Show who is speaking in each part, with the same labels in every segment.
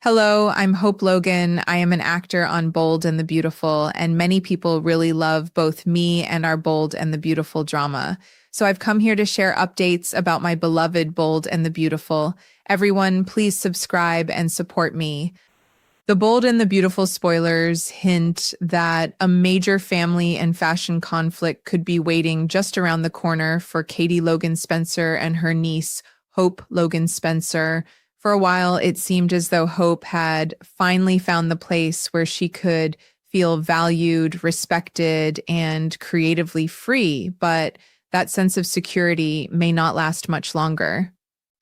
Speaker 1: Hello, I'm Hope Logan. I am an actor on Bold and the Beautiful, and many people really love both me and our Bold and the Beautiful drama. So I've come here to share updates about my beloved Bold and the Beautiful. Everyone, please subscribe and support me. The Bold and the Beautiful spoilers hint that a major family and fashion conflict could be waiting just around the corner for Katie Logan Spencer and her niece, Hope Logan Spencer. For a while, it seemed as though Hope had finally found the place where she could feel valued, respected, and creatively free, but that sense of security may not last much longer.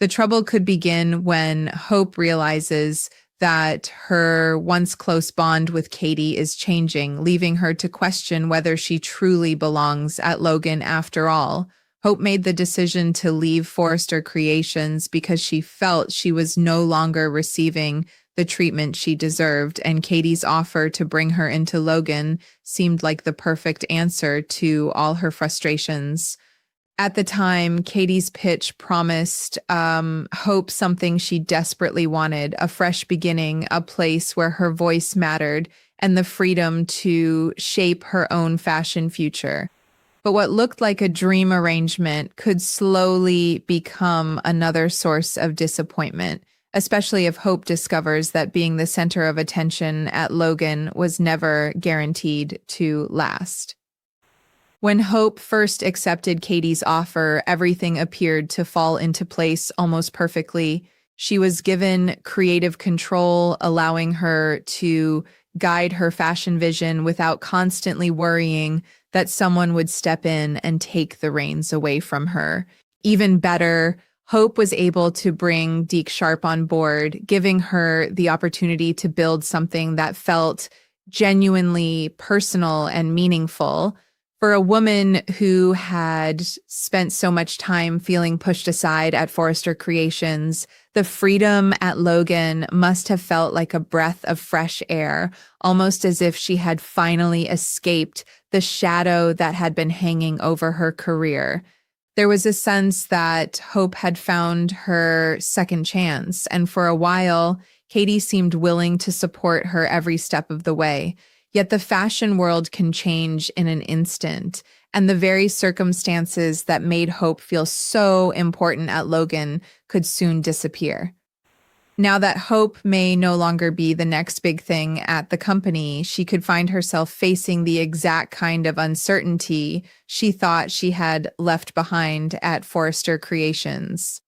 Speaker 1: The trouble could begin when Hope realizes that her once close bond with Katie is changing, leaving her to question whether she truly belongs at Logan after all. Hope made the decision to leave Forrester Creations because she felt she was no longer receiving the treatment she deserved, and Katie's offer to bring her into Logan seemed like the perfect answer to all her frustrations. At the time, Katie's pitch promised Hope something she desperately wanted, a fresh beginning, a place where her voice mattered, and the freedom to shape her own fashion future. But what looked like a dream arrangement could slowly become another source of disappointment, especially if Hope discovers that being the center of attention at Logan was never guaranteed to last. When Hope first accepted Katie's offer, everything appeared to fall into place almost perfectly. She was given creative control, allowing her to guide her fashion vision without constantly worrying that someone would step in and take the reins away from her. Even better, Hope was able to bring Deke Sharp on board, giving her the opportunity to build something that felt genuinely personal and meaningful. For a woman who had spent so much time feeling pushed aside at Forrester Creations, the freedom at Logan must have felt like a breath of fresh air, almost as if she had finally escaped the shadow that had been hanging over her career. There was a sense that Hope had found her second chance, and for a while, Katie seemed willing to support her every step of the way. Yet the fashion world can change in an instant, and the very circumstances that made Hope feel so important at Logan could soon disappear. Now that Hope may no longer be the next big thing at the company, she could find herself facing the exact kind of uncertainty she thought she had left behind at Forrester Creations.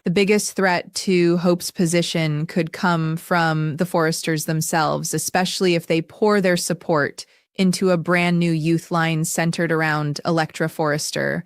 Speaker 1: The biggest threat to Hope's position could come from the Forresters themselves, especially if they pour their support into a brand new youth line centered around Elektra Forrester.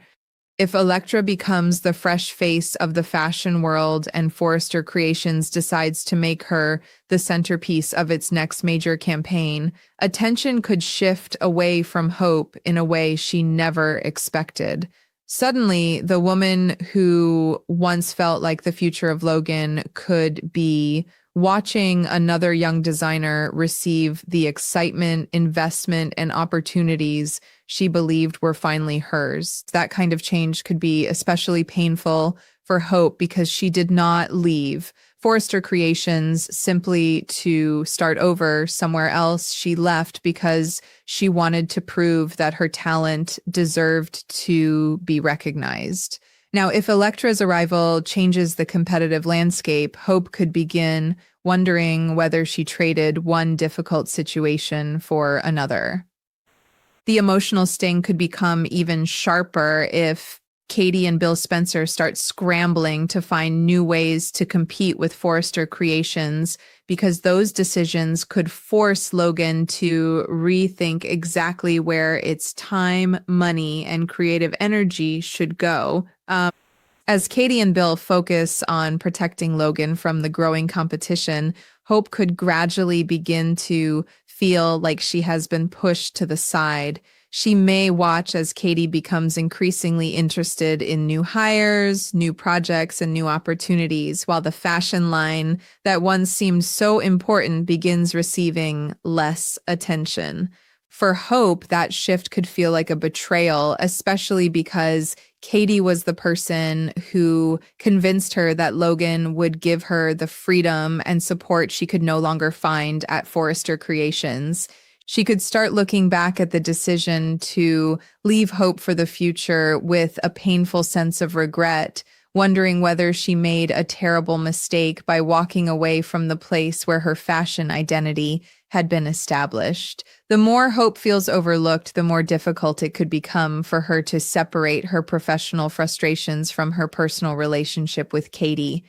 Speaker 1: If Elektra becomes the fresh face of the fashion world and Forrester Creations decides to make her the centerpiece of its next major campaign, attention could shift away from Hope in a way she never expected. Suddenly, the woman who once felt like the future of Logan could be watching another young designer receive the excitement, investment, and opportunities she believed were finally hers. That kind of change could be especially painful for Hope because she did not leave Forrester Creations simply to start over somewhere else. She left because she wanted to prove that her talent deserved to be recognized. Now, if Elektra's arrival changes the competitive landscape, Hope could begin wondering whether she traded one difficult situation for another. The emotional sting could become even sharper if Katie and Bill Spencer start scrambling to find new ways to compete with Forrester Creations, because those decisions could force Logan to rethink exactly where its time, money, and creative energy should go. As Katie and Bill focus on protecting Logan from the growing competition, Hope could gradually begin to feel like she has been pushed to the side. She may watch as Katie becomes increasingly interested in new hires, new projects, and new opportunities, while the fashion line that once seemed so important begins receiving less attention. For Hope, that shift could feel like a betrayal, especially because Katie was the person who convinced her that Logan would give her the freedom and support she could no longer find at Forrester Creations. She could start looking back at the decision to leave Hope for the future with a painful sense of regret, wondering whether she made a terrible mistake by walking away from the place where her fashion identity had been established. The more Hope feels overlooked, the more difficult it could become for her to separate her professional frustrations from her personal relationship with Katie.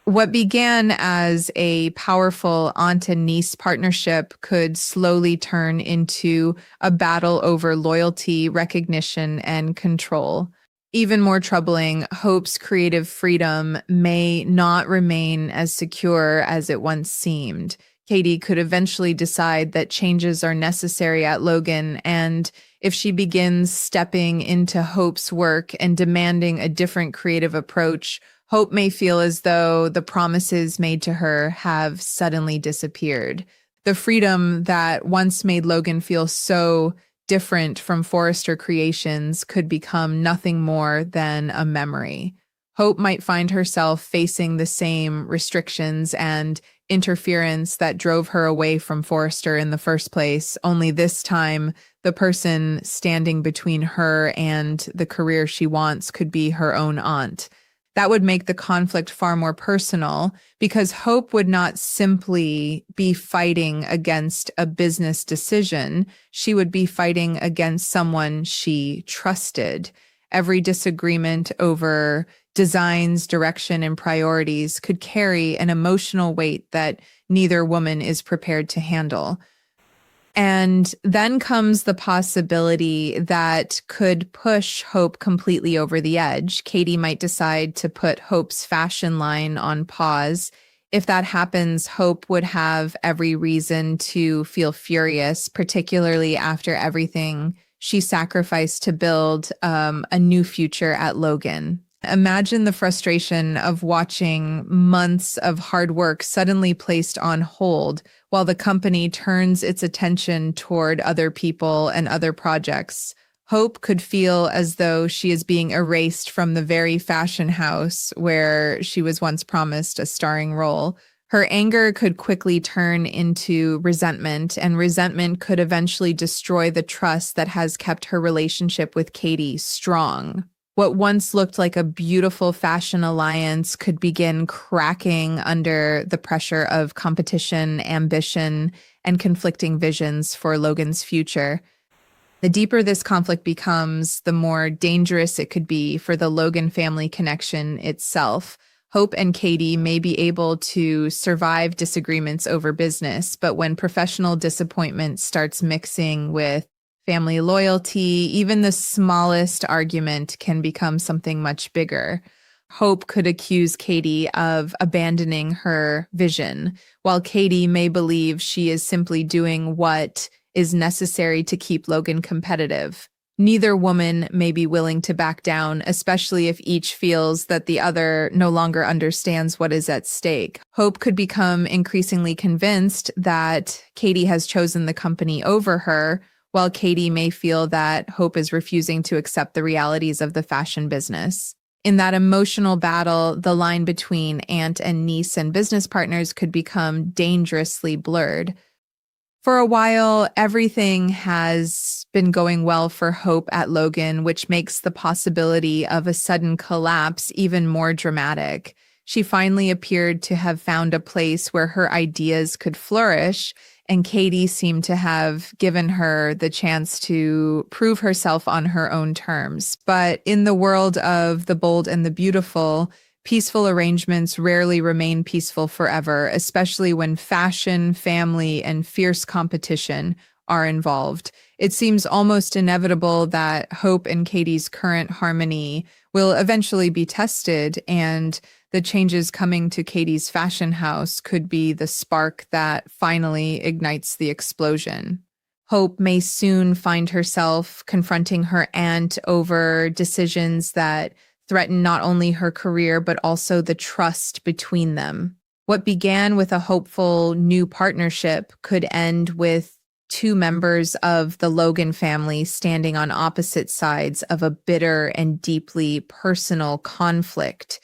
Speaker 1: What began as a powerful aunt and niece partnership could slowly turn into a battle over loyalty, recognition, and control. Even more troubling, Hope's creative freedom may not remain as secure as it once seemed. Katie could eventually decide that changes are necessary at Logan, and if she begins stepping into Hope's work and demanding a different creative approach, Hope may feel as though the promises made to her have suddenly disappeared. The freedom that once made Logan feel so different from Forrester Creations could become nothing more than a memory. Hope might find herself facing the same restrictions and interference that drove her away from Forrester in the first place, only this time the person standing between her and the career she wants could be her own aunt. That would make the conflict far more personal because Hope would not simply be fighting against a business decision. She would be fighting against someone she trusted. Every disagreement over designs, direction, and priorities could carry an emotional weight that neither woman is prepared to handle. And then comes the possibility that could push Hope completely over the edge. Katie might decide to put Hope's fashion line on pause. If that happens, Hope would have every reason to feel furious, particularly after everything she sacrificed to build a new future at Logan. Imagine the frustration of watching months of hard work suddenly placed on hold while the company turns its attention toward other people and other projects. Hope could feel as though she is being erased from the very fashion house where she was once promised a starring role. Her anger could quickly turn into resentment, and resentment could eventually destroy the trust that has kept her relationship with Katie strong. What once looked like a beautiful fashion alliance could begin cracking under the pressure of competition, ambition, and conflicting visions for Logan's future. The deeper this conflict becomes, the more dangerous it could be for the Logan family connection itself. Hope and Katie may be able to survive disagreements over business, but when professional disappointment starts mixing with family loyalty, even the smallest argument can become something much bigger. Hope could accuse Katie of abandoning her vision, while Katie may believe she is simply doing what is necessary to keep Logan competitive. Neither woman may be willing to back down, especially if each feels that the other no longer understands what is at stake. Hope could become increasingly convinced that Katie has chosen the company over her, while Katie may feel that Hope is refusing to accept the realities of the fashion business. In that emotional battle, the line between aunt and niece and business partners could become dangerously blurred. For a while, everything has been going well for Hope at Logan, which makes the possibility of a sudden collapse even more dramatic. She finally appeared to have found a place where her ideas could flourish, and Katie seemed to have given her the chance to prove herself on her own terms. But in the world of the bold and the beautiful, peaceful arrangements rarely remain peaceful forever, especially when fashion, family, and fierce competition are involved. It seems almost inevitable that Hope and Katie's current harmony will eventually be tested, and the changes coming to Katie's fashion house could be the spark that finally ignites the explosion. Hope may soon find herself confronting her aunt over decisions that threaten not only her career, but also the trust between them. What began with a hopeful new partnership could end with two members of the Logan family standing on opposite sides of a bitter and deeply personal conflict.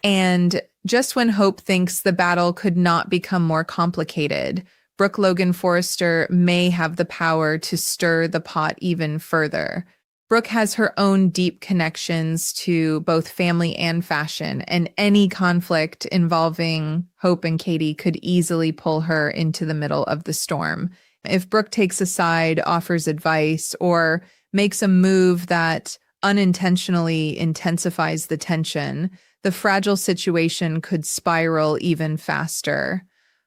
Speaker 1: And just when Hope thinks the battle could not become more complicated, Brooke Logan Forrester may have the power to stir the pot even further. Brooke has her own deep connections to both family and fashion, and any conflict involving Hope and Katie could easily pull her into the middle of the storm. If Brooke takes a side, offers advice, or makes a move that unintentionally intensifies the tension, the fragile situation could spiral even faster.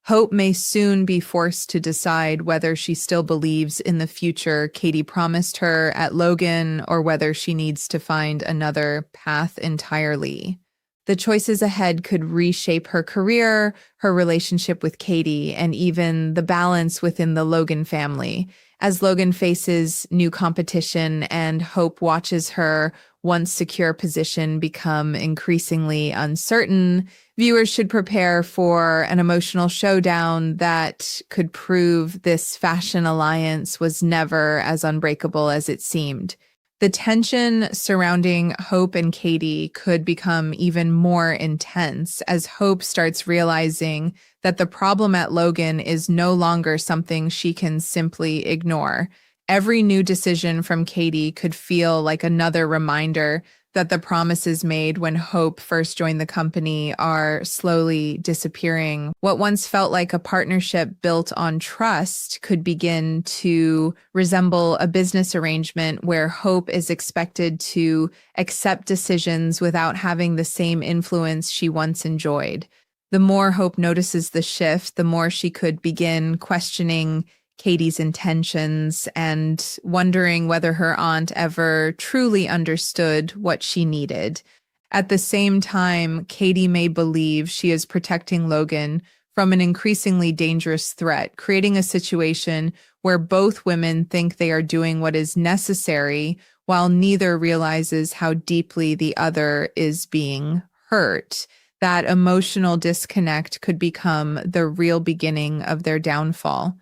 Speaker 1: Hope may soon be forced to decide whether she still believes in the future Katie promised her at Logan or whether she needs to find another path entirely. The choices ahead could reshape her career, her relationship with Katie, and even the balance within the Logan family. As Logan faces new competition and Hope watches her once secure position become increasingly uncertain, viewers should prepare for an emotional showdown that could prove this fashion alliance was never as unbreakable as it seemed. The tension surrounding Hope and Katie could become even more intense as Hope starts realizing that the problem at Logan is no longer something she can simply ignore. Every new decision from Katie could feel like another reminder that the promises made when Hope first joined the company are slowly disappearing. What once felt like a partnership built on trust could begin to resemble a business arrangement where Hope is expected to accept decisions without having the same influence she once enjoyed. The more Hope notices the shift, the more she could begin questioning Katie's intentions and wondering whether her aunt ever truly understood what she needed. At the same time, Katie may believe she is protecting Logan from an increasingly dangerous threat, creating a situation where both women think they are doing what is necessary while neither realizes how deeply the other is being hurt. That emotional disconnect could become the real beginning of their downfall.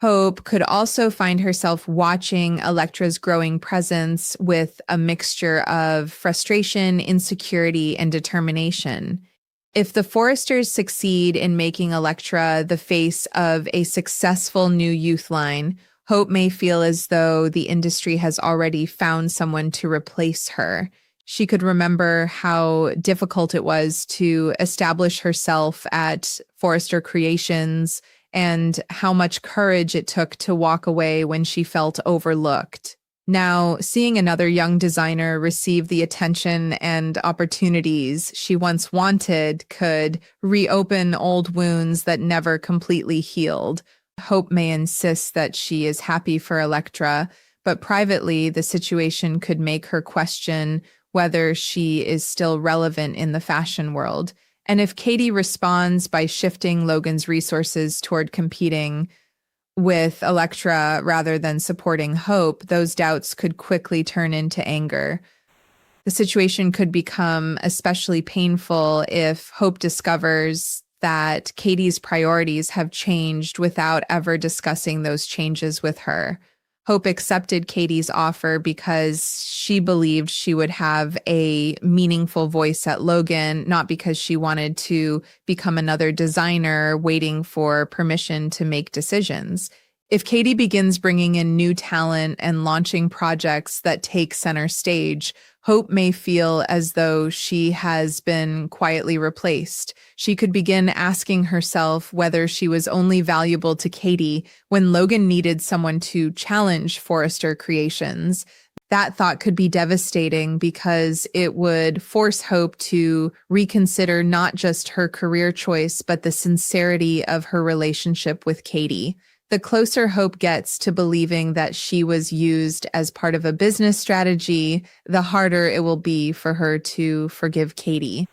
Speaker 1: Hope could also find herself watching Elektra's growing presence with a mixture of frustration, insecurity, and determination. If the Forresters succeed in making Elektra the face of a successful new youth line, Hope may feel as though the industry has already found someone to replace her. She could remember how difficult it was to establish herself at Forrester Creations and how much courage it took to walk away when she felt overlooked. Now, seeing another young designer receive the attention and opportunities she once wanted could reopen old wounds that never completely healed. Hope may insist that she is happy for Elektra, but privately, the situation could make her question whether she is still relevant in the fashion world. And if Katie responds by shifting Logan's resources toward competing with Elektra rather than supporting Hope, those doubts could quickly turn into anger. The situation could become especially painful if Hope discovers that Katie's priorities have changed without ever discussing those changes with her. Hope accepted Katie's offer because she believed she would have a meaningful voice at Logan, not because she wanted to become another designer waiting for permission to make decisions. If Katie begins bringing in new talent and launching projects that take center stage, Hope may feel as though she has been quietly replaced. She could begin asking herself whether she was only valuable to Katie when Logan needed someone to challenge Forrester Creations. That thought could be devastating because it would force Hope to reconsider not just her career choice, but the sincerity of her relationship with Katie. The closer Hope gets to believing that she was used as part of a business strategy, the harder it will be for her to forgive Katie.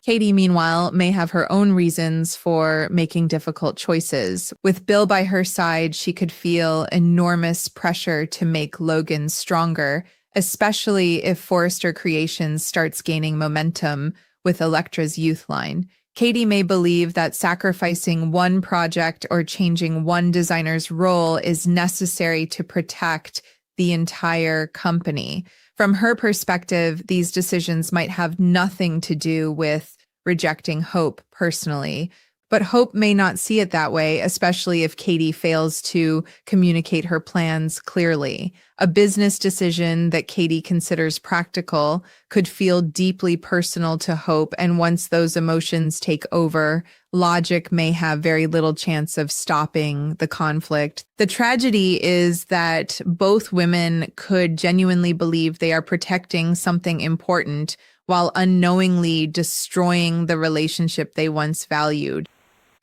Speaker 1: Katie, meanwhile, may have her own reasons for making difficult choices. With Bill by her side, she could feel enormous pressure to make Logan stronger, especially if Forrester Creations starts gaining momentum with Elektra's youth line. Katie may believe that sacrificing one project or changing one designer's role is necessary to protect the entire company. From her perspective, these decisions might have nothing to do with rejecting Hope personally. But Hope may not see it that way, especially if Katie fails to communicate her plans clearly. A business decision that Katie considers practical could feel deeply personal to Hope, and once those emotions take over, logic may have very little chance of stopping the conflict. The tragedy is that both women could genuinely believe they are protecting something important while unknowingly destroying the relationship they once valued.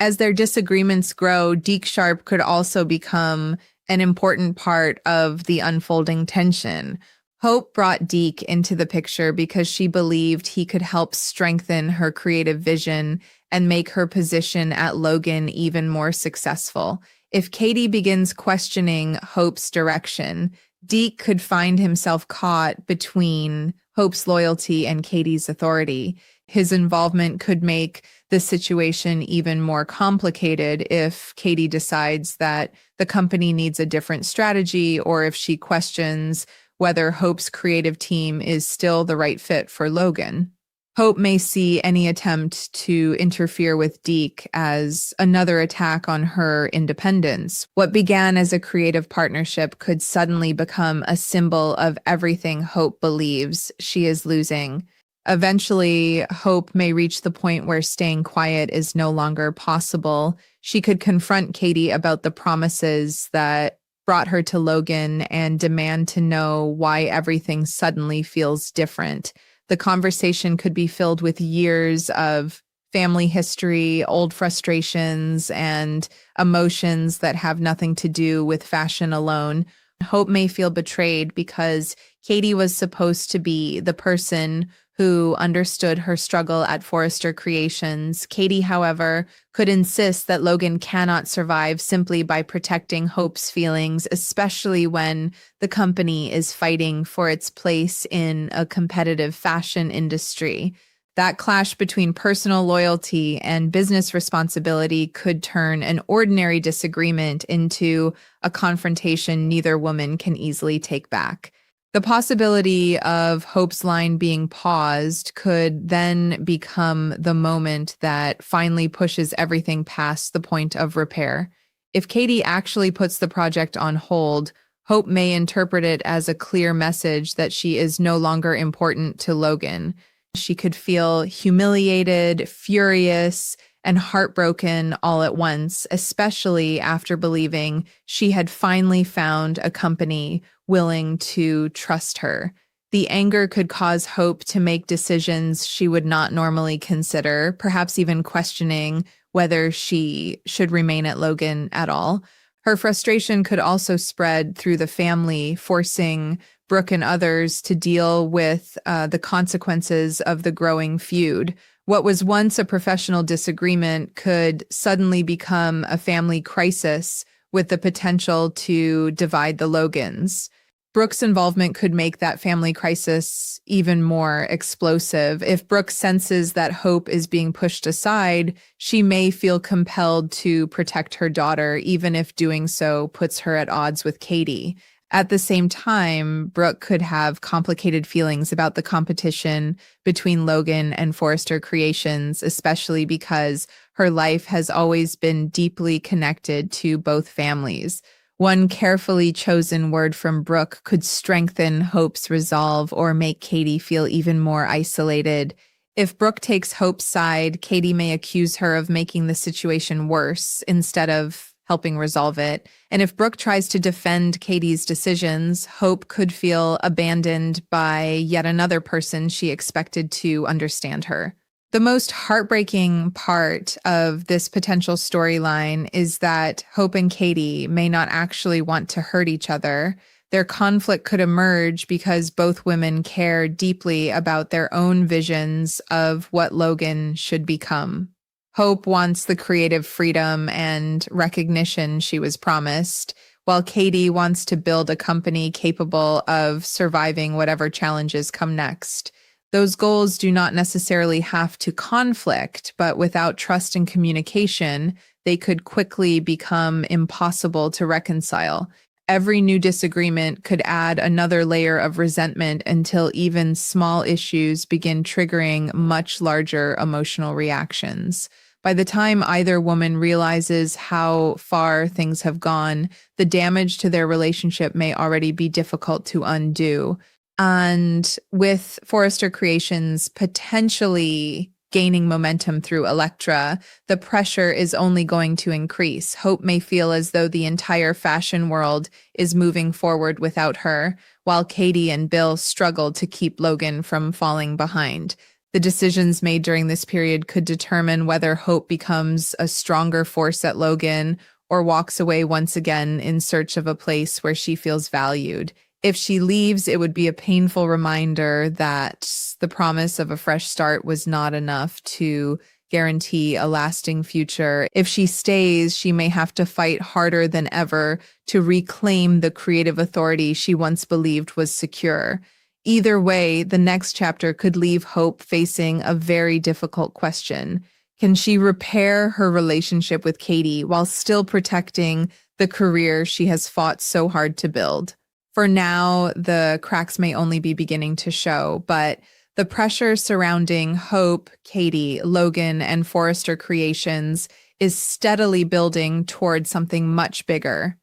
Speaker 1: As their disagreements grow, Deke Sharp could also become an important part of the unfolding tension. Hope brought Deke into the picture because she believed he could help strengthen her creative vision and make her position at Logan even more successful. If Katie begins questioning Hope's direction, Deke could find himself caught between Hope's loyalty and Katie's authority. His involvement could make the situation even more complicated if Katie decides that the company needs a different strategy, or if she questions whether Hope's creative team is still the right fit for Logan. Hope may see any attempt to interfere with Deke as another attack on her independence. What began as a creative partnership could suddenly become a symbol of everything Hope believes she is losing. Eventually, Hope may reach the point where staying quiet is no longer possible. She could confront Katie about the promises that brought her to Logan and demand to know why everything suddenly feels different. The conversation could be filled with years of family history, old frustrations, and emotions that have nothing to do with fashion alone. Hope may feel betrayed because Katie was supposed to be the person who understood her struggle at Forrester Creations. Katie, however, could insist that Logan cannot survive simply by protecting Hope's feelings, especially when the company is fighting for its place in a competitive fashion industry. That clash between personal loyalty and business responsibility could turn an ordinary disagreement into a confrontation neither woman can easily take back. The possibility of Hope's line being paused could then become the moment that finally pushes everything past the point of repair. If Katie actually puts the project on hold, Hope may interpret it as a clear message that she is no longer important to Logan. She could feel humiliated, furious, and heartbroken all at once, especially after believing she had finally found a company willing to trust her. The anger could cause Hope to make decisions she would not normally consider, perhaps even questioning whether she should remain at Logan at all. Her frustration could also spread through the family, forcing Brooke and others to deal with the consequences of the growing feud. What was once a professional disagreement could suddenly become a family crisis with the potential to divide the Logans. Brooke's involvement could make that family crisis even more explosive. If Brooke senses that Hope is being pushed aside, she may feel compelled to protect her daughter, even if doing so puts her at odds with Katie. At the same time, Brooke could have complicated feelings about the competition between Logan and Forrester Creations, especially because her life has always been deeply connected to both families. One carefully chosen word from Brooke could strengthen Hope's resolve or make Katie feel even more isolated. If Brooke takes Hope's side, Katie may accuse her of making the situation worse instead of helping resolve it. And if Brooke tries to defend Katie's decisions, Hope could feel abandoned by yet another person she expected to understand her. The most heartbreaking part of this potential storyline is that Hope and Katie may not actually want to hurt each other. Their conflict could emerge because both women care deeply about their own visions of what Logan should become. Hope wants the creative freedom and recognition she was promised, while Katie wants to build a company capable of surviving whatever challenges come next. Those goals do not necessarily have to conflict, but without trust and communication, they could quickly become impossible to reconcile. Every new disagreement could add another layer of resentment until even small issues begin triggering much larger emotional reactions. By the time either woman realizes how far things have gone, the damage to their relationship may already be difficult to undo. And with Forrester Creations potentially gaining momentum through Elektra, the pressure is only going to increase. Hope may feel as though the entire fashion world is moving forward without her, while Katie and Bill struggle to keep Logan from falling behind. The decisions made during this period could determine whether Hope becomes a stronger force at Logan or walks away once again in search of a place where she feels valued. If she leaves, it would be a painful reminder that the promise of a fresh start was not enough to guarantee a lasting future. If she stays, she may have to fight harder than ever to reclaim the creative authority she once believed was secure. Either way, the next chapter could leave Hope facing a very difficult question. Can she repair her relationship with Katie while still protecting the career she has fought so hard to build? For now, the cracks may only be beginning to show, but the pressure surrounding Hope, Katie, Logan, and Forrester Creations is steadily building toward something much bigger.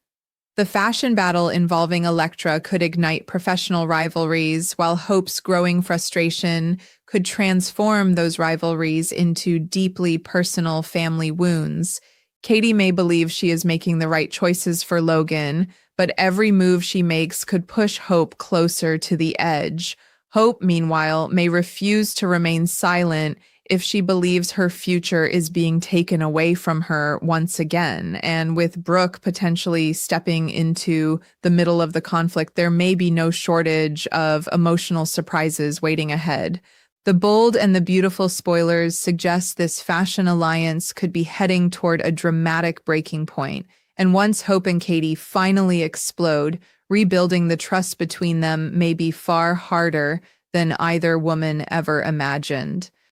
Speaker 1: The fashion battle involving Elektra could ignite professional rivalries, while Hope's growing frustration could transform those rivalries into deeply personal family wounds. Katie may believe she is making the right choices for Logan, but every move she makes could push Hope closer to the edge. Hope, meanwhile, may refuse to remain silent if she believes her future is being taken away from her once again. And with Brooke potentially stepping into the middle of the conflict, there may be no shortage of emotional surprises waiting ahead. The bold and the beautiful spoilers suggest this fashion alliance could be heading toward a dramatic breaking point. And once Hope and Katie finally explode, rebuilding the trust between them may be far harder than either woman ever imagined.